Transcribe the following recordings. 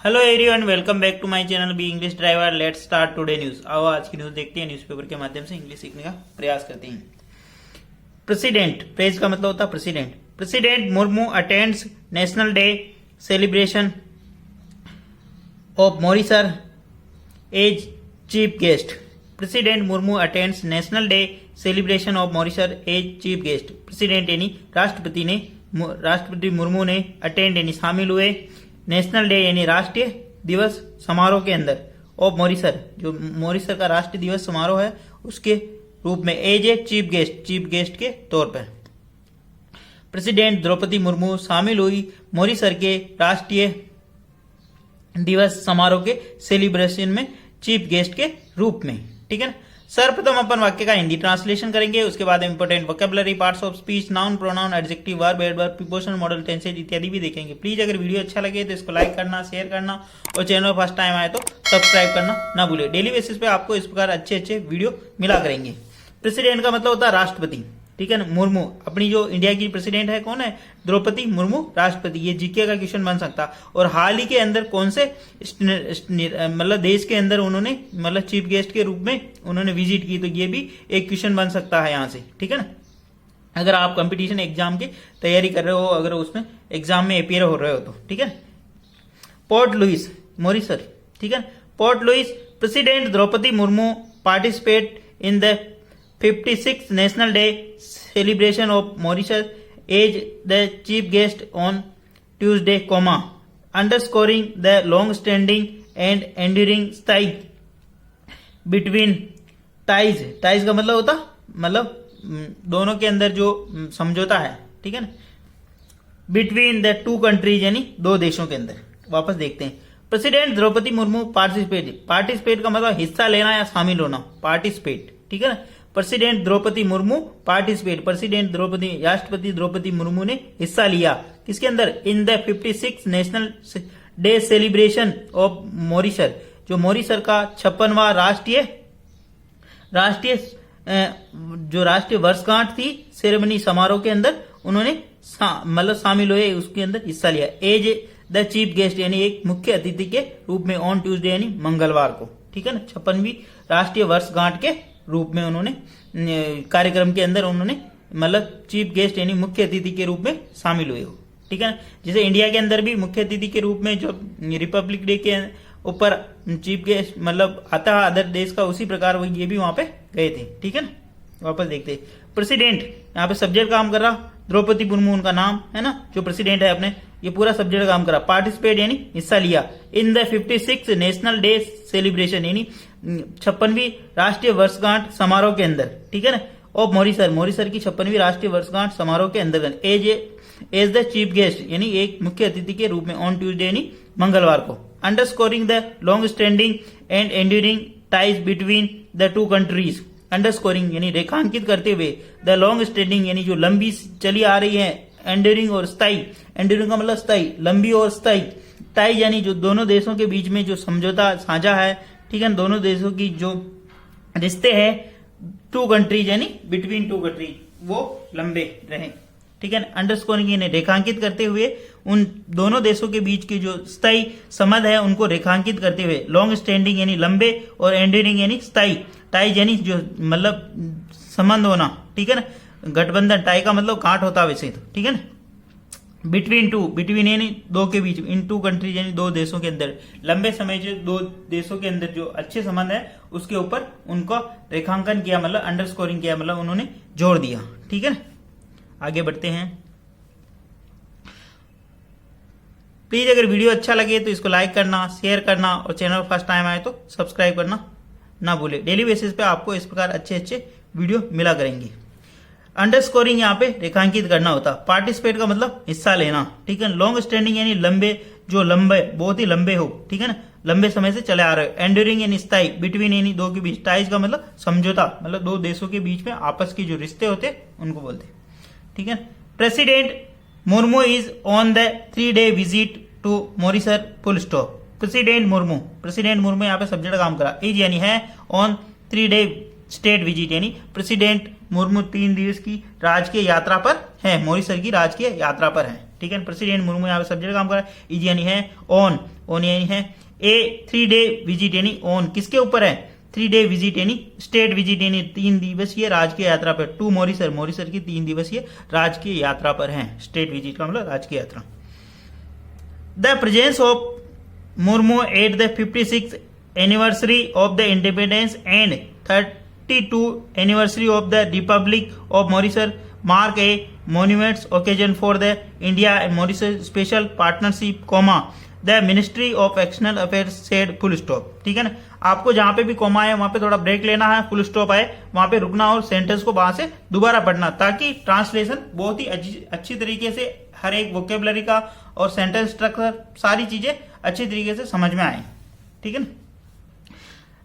Hello everyone, welcome back to my channel B English driver. Let's start today news. आओ आज की news देखते हैं, न्यूज़पेपर के माध्यम से इंग्लिश सीखने का प्रयास करते हैं। प्रेसिडेंट, प्रेज का मतलब होता है president. President Murmu attends national day celebration of Mauritius as chief guest. President Murmu attends national day celebration of Mauritius as chief guest. President यानी राष्ट्रपति मुर्मू ने अटेंड यानी शामिल हुए नेशनल डे यानी राष्ट्रीय दिवस समारोह के अंदर ऑफ मॉरिशस, जो मॉरिशस का राष्ट्रीय दिवस समारोह है उसके रूप में एज ए चीफ गेस्ट के तौर पर प्रेसिडेंट द्रौपदी मुर्मू शामिल हुई मॉरिशस के राष्ट्रीय दिवस समारोह के सेलिब्रेशन में चीफ गेस्ट के रूप में। ठीक है ना। सर्वप्रथम अपन वाक्य का हिंदी ट्रांसलेशन करेंगे, उसके बाद important vocabulary, parts of speech, noun, pronoun, adjective, verb, adverb, preposition, model tenses इत्यादि भी देखेंगे। प्लीज अगर वीडियो अच्छा लगे तो इसको लाइक करना, शेयर करना और चैनल फर्स्ट टाइम आए तो सब्सक्राइब करना ना भूले। डेली बेसिस पे आपको इस प्रकार अच्छे वीडियो मिला करेंगे। प्रेसिडेंट का मतलब होता है राष्ट्रपति। ठीक है ना। मुर्मू, अपनी जो इंडिया की प्रेसिडेंट है कौन है? द्रौपदी मुर्मू राष्ट्रपति। ये जीके का क्वेश्चन बन सकता। और हाल ही के अंदर कौन से मतलब देश के अंदर उन्होंने मतलब चीफ गेस्ट के रूप में उन्होंने विजिट की, तो ये भी एक क्वेश्चन बन सकता है यहाँ से। ठीक है ना। अगर आप कंपटीशन एग्जाम की तैयारी कर रहे हो, अगर उसमें एग्जाम में अपियर हो रहे हो तो। ठीक है। Port Louis, Mauritius. ठीक है। Port Louis, president Droupadi Murmu participate in the 56th National Day celebration of Mauritius as the chief guest on Tuesday, underscoring the long-standing and enduring ties between ties का मतलब होता मतलब दोनों के अंदर जो समझौता है। ठीक है ना। बिटवीन द टू कंट्रीज यानी दो देशों के अंदर। वापस देखते हैं। प्रेसिडेंट द्रौपदी मुर्मू पार्टिसिपेट का मतलब हिस्सा लेना या शामिल होना, पार्टिसिपेट। ठीक है ना। President Droupadi Murmu participate, president Droupadi राष्ट्रपति द्रौपदी मुर्मू ने हिस्सा लिया किसके अंदर? In the 56th national day celebration of Mauritius, जो मॉरिशस का 56वां राष्ट्रीय जो राष्ट्रीय वर्षगांठ थी सेरेमनी समारोह के अंदर उन्होंने मतलब शामिल हुए, उसके अंदर हिस्सा लिया एज द चीफ गेस्ट यानी एक मुख्य अतिथि के रूप में ऑन ट्यूसडे यानी मंगलवार को। ठीक है ना। 56वीं राष्ट्रीय वर्षगांठ के रूप में उन्होंने कार्यक्रम के अंदर उन्होंने मतलब चीफ गेस्ट यानी मुख्य अतिथि के रूप में शामिल हुए हो। ठीक है ना। जैसे इंडिया के अंदर भी मुख्य अतिथि के रूप में जो रिपब्लिक डे के ऊपर चीफ गेस्ट मतलब आता है अदर देश का, उसी प्रकार वो ये भी वहां पे गए थे। ठीक है ना। वापस देखते हैं। प्रेसिडेंट, यहाँ पे सब्जेक्ट काम कर रहा द्रौपदी मुर्मू उनका नाम है ना, जो प्रेसिडेंट है अपने, ये पूरा सब्जेक्ट काम कर रहा। पार्टिसिपेट यानी हिस्सा लिया इन the 56th national day celebration यानी 56वीं राष्ट्रीय वर्षगांठ समारोह के अंदर। ठीक है ना। ऑफ मॉरिशस की 56वीं राष्ट्रीय वर्षगांठ समारोह के अंदर एज द चीफ गेस्ट यानी एक मुख्य अतिथि के रूप में ऑन ट्यूसडे यानी मंगलवार को। Underscoring the long standing and enduring ties between the two countries. Underscoring यानी रेखांकित करते हुए, द लॉन्ग स्टैंडिंग यानी जो लंबी चली आ रही है, एंड्यूरिंग और स्थायी। एंड्यूरिंग का मतलब स्थायी, लंबी और स्थायी। टाइज यानी जो दोनों देशों के बीच में जो समझौता साझा है। ठीक है। दोनों देशों की जो रिश्ते हैं टू कंट्रीज यानी बिटवीन टू कंट्रीज वो लंबे रहे। ठीक है। अंडरस्कोरिंग यानी रेखांकित करते हुए उन दोनों देशों के बीच की जो स्थायी संबंध है उनको रेखांकित करते हुए। लॉन्ग स्टैंडिंग यानी लंबे और एंड्यूरिंग यानी स्थायी। टाइज यानी जो मतलब संबंध होना। ठीक है ना। गठबंधन, टाई का मतलब गांठ होता है वैसे तो। ठीक है ना। बिटवीन यानी दो के बीच, इन टू कंट्रीज यानी दो देशों के अंदर, लंबे समय जो दो देशों के अंदर जो अच्छे संबंध है उसके ऊपर उनको रेखांकन किया, मतलब अंडरस्कोरिंग किया, मतलब उन्होंने जोड़ दिया। ठीक है ना। आगे बढ़ते हैं। प्लीज अगर वीडियो अच्छा लगे तो इसको लाइक करना, शेयर करना और चैनल फर्स्ट टाइम आए तो सब्सक्राइब करना ना भूले। डेली बेसिस पे आपको इस प्रकार अच्छे वीडियो मिला करेंगे। अंडरस्कोरिंग यहाँ पे रेखांकित करना होता। पार्टिसिपेट का मतलब हिस्सा लेना। ठीक है। लॉन्ग स्टैंडिंग यानी लंबे, जो लंबे बहुत ही लंबे हो। ठीक है ना। लंबे समय से चले आ रहे हो। एंड्यूरिंग यानी स्थायी। बिटवीन यानी दो के बीच। टाइज का मतलब समझौता, मतलब दो देशों के बीच में आपस की जो रिश्ते होते उनको बोलते। ठीक है। President Murmu is on the 3-day visit to Mauritius full stop. President Murmu यहाँ पे सब्जेक्ट काम करा। इज यानी है, ऑन 3-day स्टेट विजिट यानी प्रेसिडेंट मुर्मू 3 दिवस की राजकीय यात्रा पर है, मॉरिशस की राजकीय यात्रा पर है। ठीक है। प्रेसिडेंट मुर्मू यहाँ पे सब्जेक्ट काम कर रहा है। इज यानी है ऑन, ऑन यानी है ए 3 डे विजिट यानी ऑन किसके ऊपर है 3 डे विजिट यानी स्टेट विजिट यानी 3 दिवसीय राजकीय यात्रा पर टू मॉरिशस, मॉरिशस की 3 दिवसीय राजकीय यात्रा पर है। स्टेट विजिट का मतलब राजकीय यात्रा। The presence of Murmu at the 56th anniversary of the independence and 32 anniversary of the republic of Mauritius mark a momentous occasion for the India and Mauritius special partnership comma the ministry of external affairs said full stop. ठीक है ना, आपको जहां पे भी coma है वहां पे थोड़ा ब्रेक लेना है, फुल स्टॉप है वहां पे रुकना और सेंटेंस को वहां से दोबारा पढ़ना, ताकि ट्रांसलेशन बहुत ही अच्छी तरीके से हर एक वोकेबलरी का और सेंटेंस स्ट्रक्चर सारी चीजें अच्छी तरीके से समझ में आए। ठीक है ना।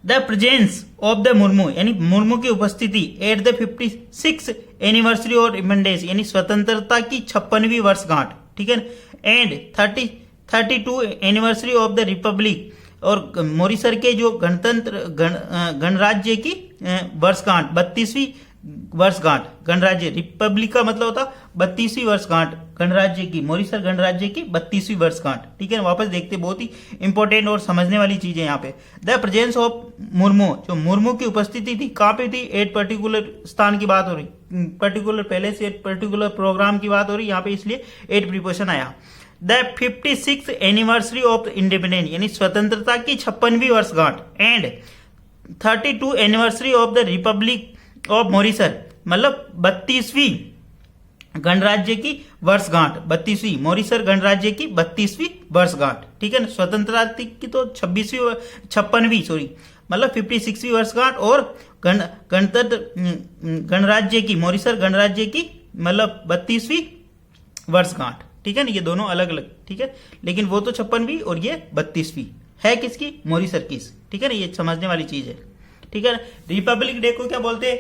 The presence of the Murmu यानी मुर्मू की उपस्थिति एट द 56th एनिवर्सरी और इंडिपेंडेंस यानी स्वतंत्रता की 56वीं वर्षगांठ। ठीक है, and 32 anniversary of the Republic और मॉरिशस के जो गणतंत्र गणराज्य की वर्षगांठ 32वीं वर्षगांठ। गणराज्य रिपब्लिक का मतलब होता 32वीं वर्षगांठ गणराज्य की, मॉरिशस गणराज्य की 32वीं वर्षगांठ। ठीक है, वापस देखते बहुत ही इंपॉर्टेंट और समझने वाली चीज है यहाँ पे। द प्रेजेंस ऑफ मुर्मू, जो मुर्मू की उपस्थिति थी कहाँ पे थी, एक पर्टिकुलर स्थान की बात हो रही, पर्टिकुलर पहले से एक पर्टिकुलर प्रोग्राम की बात हो रही यहाँ पे, इसलिए एट प्रीपोजिशन आया। The 56th anniversary of independence यानी स्वतंत्रता की 56वीं वर्षगांठ and 32 anniversary of the republic of Mauritius मतलब 32वीं गणराज्य की वर्षगांठ, 32वीं मॉरिशस गणराज्य की 32वीं वर्षगांठ। ठीक है ना, स्वतंत्रता की तो 56वीं सॉरी मतलब 56वीं वर्षगांठ और गणतंत्र गणराज्य की मॉरिशस गणराज्य की मतलब 32वीं वर्षगांठ। ठीक है ना, ये दोनों अलग अलग। ठीक है, लेकिन वो तो 56वीं और ये 32वीं है किसकी, मॉरिशस की। ठीक है ना, ये समझने वाली चीज है। ठीक है, रिपब्लिक डे को क्या बोलते हैं,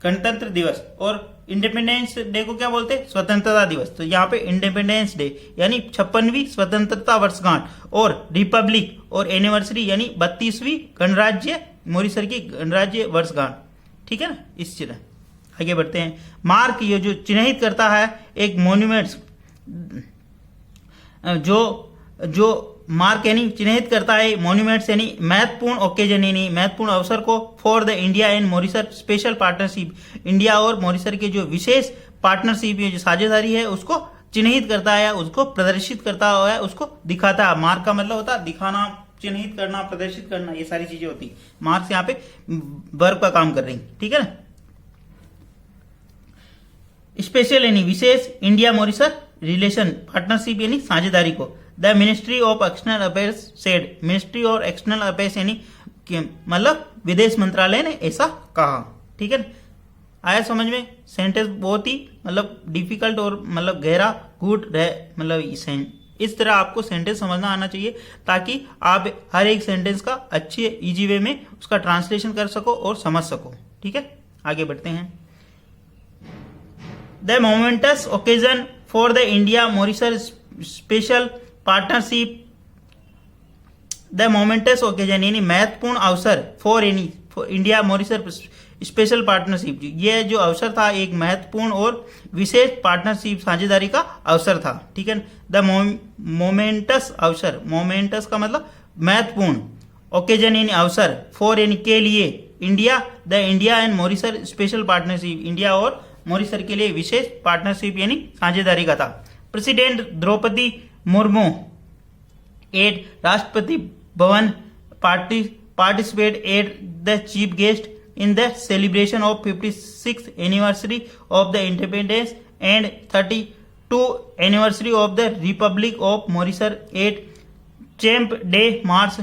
गणतंत्र दिवस, और इंडिपेंडेंस डे को क्या बोलते हैं, स्वतंत्रता दिवस। तो यहाँ पे इंडिपेंडेंस डे यानी 56वीं स्वतंत्रता वर्षगांठ और रिपब्लिक और एनिवर्सरी यानी 32वीं गणराज्य मॉरिशस की गणराज्य वर्षगांठ। ठीक है ना, इस तरह आगे बढ़ते हैं। मार्क ये जो चिन्हित करता है एक मॉन्यूमेंट्स, जो मार्क यानी चिन्हित करता है मॉन्यूमेंट्स यानी महत्वपूर्ण ओकेजन यानी महत्वपूर्ण अवसर को for the India and Mauritius special partnership, India और मॉरिशस के जो विशेष पार्टनरशिप जो साझेदारी है उसको चिन्हित करता है, उसको प्रदर्शित करता है, उसको दिखाता है। मार्क का मतलब होता है दिखाना, चिन्हित करना, प्रदर्शित करना, ये सारी चीजें होती। मार्क्स यहाँ पे वर्ब का काम कर रही। ठीक है ना। स्पेशल यानी विशेष, इंडिया मॉरिशस रिलेशन पार्टनरशिप यानी साझेदारी को। The ministry of external affairs said, ministry of external affairs यानी मतलब विदेश मंत्रालय ने ऐसा कहा। ठीक है, आया समझ में। सेंटेंस बहुत ही मतलब डिफिकल्ट और मतलब गहरा गुड मतलब इस तरह आपको सेंटेंस समझना आना चाहिए, ताकि आप हर एक सेंटेंस का अच्छे इजी वे में उसका ट्रांसलेशन कर सको और समझ सको। ठीक है, आगे बढ़ते हैं। The moments occasion for the India Mauritius special partnership, the moments occasion यानी महत्वपूर्ण अवसर for India Mauritius special partnership, ये जो अवसर था एक महत्वपूर्ण और विशेष पार्टनरशिप साझेदारी का अवसर था। ठीक है, द मोमेंटस अवसर, मोमेंटस का मतलब महत्वपूर्ण, ओकेजन यानी अवसर, फॉर यानी के लिए, the India and Mauritius special partnership, India और मॉरिशस के लिए विशेष पार्टनरशिप यानी साझेदारी का था। President Droupadi Murmu eight Rashtrapati Bhavan participate at the chief guest in the celebration of 56th anniversary of the independence and 32 anniversary of the Republic of Mauritius at Champ Day March.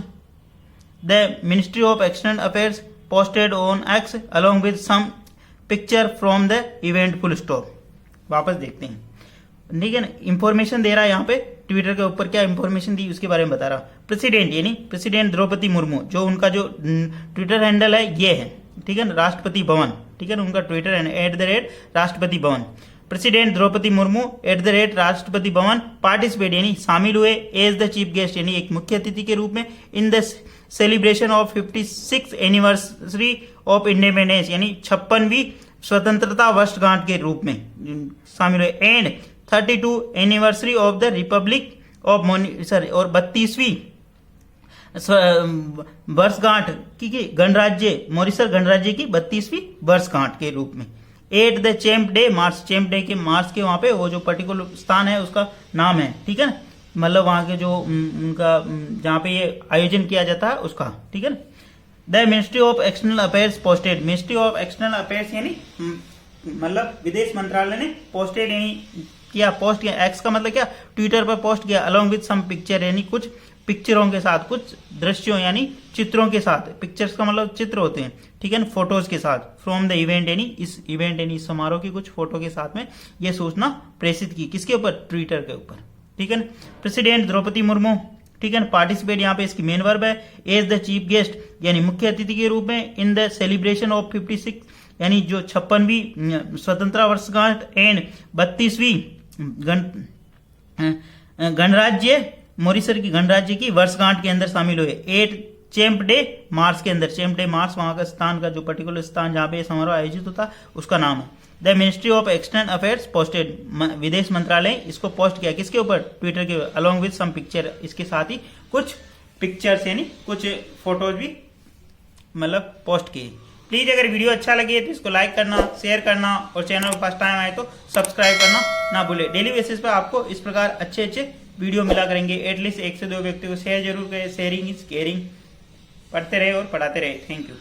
The Ministry of External Affairs posted on X along with some picture from the event full stop. वापस देखते हैं। ठीक है ना, information दे रहा है यहाँ पे ट्विटर के ऊपर, क्या इंफॉर्मेशन दी उसके बारे में बता रहा। प्रेसिडेंट यानी प्रेसिडेंट द्रौपदी मुर्मू, जो उनका जो ट्विटर हैंडल है ये है। ठीक है ना, राष्ट्रपति भवन। ठीक है ना, उनका ट्विटर है @राष्ट्रपति भवन। प्रेसिडेंट द्रौपदी मुर्मू @राष्ट्रपति भवन पार्टिसिपेट यानी शामिल हुए एज द चीफ गेस्ट यानी एक मुख्य अतिथि के रूप में in the celebration of 56th anniversary of independence यानी 56वीं स्वतंत्रता वर्षगांठ के रूप में शामिल हुए and 32 anniversary of the republic of Mauritius और 32वीं वर्षगांठ की गणराज्य मॉरिशस गणराज्य की 32वीं वर्षगांठ के रूप में। At the champ day March, champ day के मार्च के वहां पे वो जो पर्टिकुलर स्थान है उसका नाम है, ठीक है ना, मतलब वहां के जो उनका जहां पे ये आयोजन किया जाता है उसका, ठीक है ना। The ministry of external affairs posted, ministry of external affairs यानी मतलब विदेश मंत्रालय ने पोस्टेड यानी किया, पोस्ट किया, एक्स का मतलब क्या, ट्विटर पर पोस्ट किया, अलॉन्ग विद सम पिक्चर यानी कुछ पिक्चरों के साथ, कुछ दृश्यों यानी चित्रों के साथ, पिक्चर्स का मतलब चित्र होते हैं, ठीक है ना, फोटोज के साथ, फ्रॉम द इवेंट यानी इस इवेंट यानी इस समारोह की कुछ फोटो के साथ में यह सूचना प्रेषित की, किसके ऊपर, ट्विटर के ऊपर, ठीक है ना। प्रेसिडेंट द्रौपदी मुर्मू, ठीक है ना, पार्टिसिपेट यहाँ पे इसकी मेन वर्ब है, एज द चीफ गेस्ट यानी मुख्य अतिथि के रूप में, इन द सेलिब्रेशन ऑफ 56 यानी जो 56वीं स्वतंत्रता वर्षगांठ एंड 32वीं गणराज्य मॉरिशस की गणराज्य की वर्षगांठ के अंदर शामिल हुए। 8 चैम्प डे मार्च के अंदर, चैम्प डे मार्च वहां का स्थान का जो पर्टिकुलर स्थान जहां पे समारोह आयोजित होता उसका नाम है। The ministry of external affairs posted, विदेश मंत्रालय इसको पोस्ट किया, किसके ऊपर, ट्विटर के, अलॉन्ग विद सम पिक्चर, इसके साथ ही कुछ पिक्चर्स यानी कुछ फोटोज भी मतलब पोस्ट किए। प्लीज अगर वीडियो अच्छा लगे तो इसको लाइक करना, शेयर करना और चैनल को फर्स्ट टाइम आए तो सब्सक्राइब करना ना भूले। डेली बेसिस पे आपको इस प्रकार अच्छे अच्छे वीडियो मिला करेंगे, एटलीस्ट 1 से 2 व्यक्ति को शेयर जरूर करें, शेयरिंग इज केयरिंग। पढ़ते रहे और पढ़ाते रहे। Thank you.